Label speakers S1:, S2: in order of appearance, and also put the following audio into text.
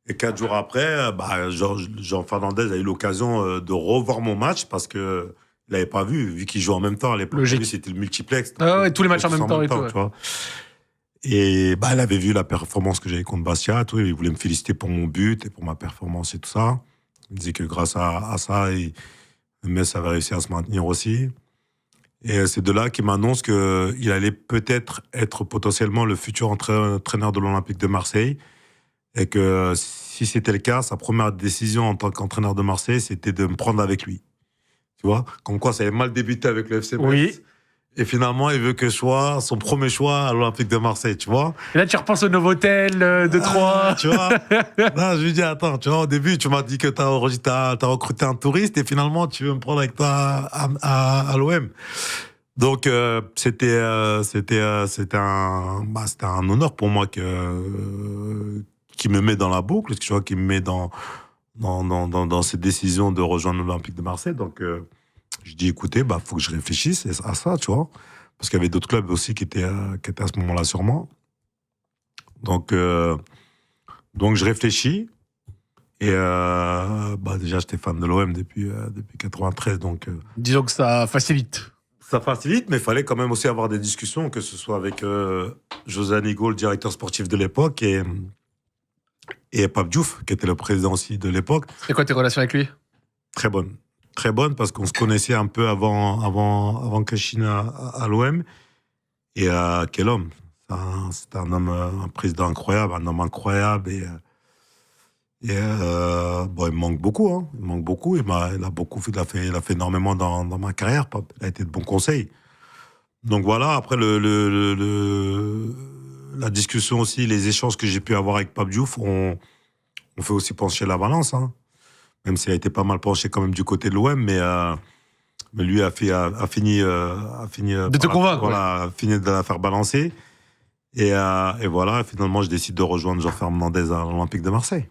S1: Et 4 jours après, Jean Fernandez a eu l'occasion de revoir mon match parce que il l'avait pas vu qu'il joue en même temps à l'époque. Lui,
S2: Logique.
S1: c'était le multiplex.
S2: Ah ouais, tous les matchs en même temps et tout. Ouais.
S1: Tu vois. Et il avait vu la performance que j'avais contre Bastia, tout, il voulait me féliciter pour mon but et pour ma performance et tout ça. Il disait que grâce à ça, Metz avait réussi à se maintenir aussi. Et c'est de là qu'il m'annonce qu'il allait peut-être être potentiellement le futur entraîneur de l'Olympique de Marseille. Et que si c'était le cas, sa première décision en tant qu'entraîneur de Marseille, c'était de me prendre avec lui. Tu vois, comme quoi ça avait mal débuté avec le FC Metz.
S2: Oui.
S1: Et finalement, il veut que je sois son premier choix à l'Olympique de Marseille, tu vois.
S2: Et là, tu repenses au Novotel de Troyes.
S1: Tu vois. Là, je lui dis, attends, tu vois, au début, tu m'as dit que t'as recruté un touriste et finalement, tu veux me prendre avec toi à l'OM. Donc, c'était un honneur pour moi qui me met dans la boucle, tu vois, qui me met dans cette décision de rejoindre l'Olympique de Marseille. Donc, je dis, écoutez, faut que je réfléchisse à ça, tu vois. Parce qu'il y avait d'autres clubs aussi qui étaient à ce moment-là sur moi. Donc, je réfléchis. Et déjà, j'étais fan de l'OM depuis 93. Donc,
S2: disons que ça facilite.
S1: Ça facilite, mais il fallait quand même aussi avoir des discussions, que ce soit avec José Anigo, le directeur sportif de l'époque, et Pape Diouf, qui était le président aussi de l'époque.
S2: C'est quoi tes relations avec lui ?
S1: Très bonne. Très bonne, parce qu'on se connaissait un peu avant Kachine à l'OM. Et quel homme. C'est un homme, un président incroyable, un homme incroyable. Et il me manque beaucoup. Hein. Il me manque beaucoup. Il a fait énormément dans ma carrière. Il a été de bons conseils. Donc voilà, après la discussion aussi, les échanges que j'ai pu avoir avec Pape Diouf, on fait aussi pencher la balance. Hein. Même s'il a été pas mal penché quand même du côté de l'OM, mais lui a fini
S2: de te convaincre.
S1: Voilà, a fini de la faire balancer. Et voilà, finalement, je décide de rejoindre Jean Fernandez à l'Olympique de Marseille.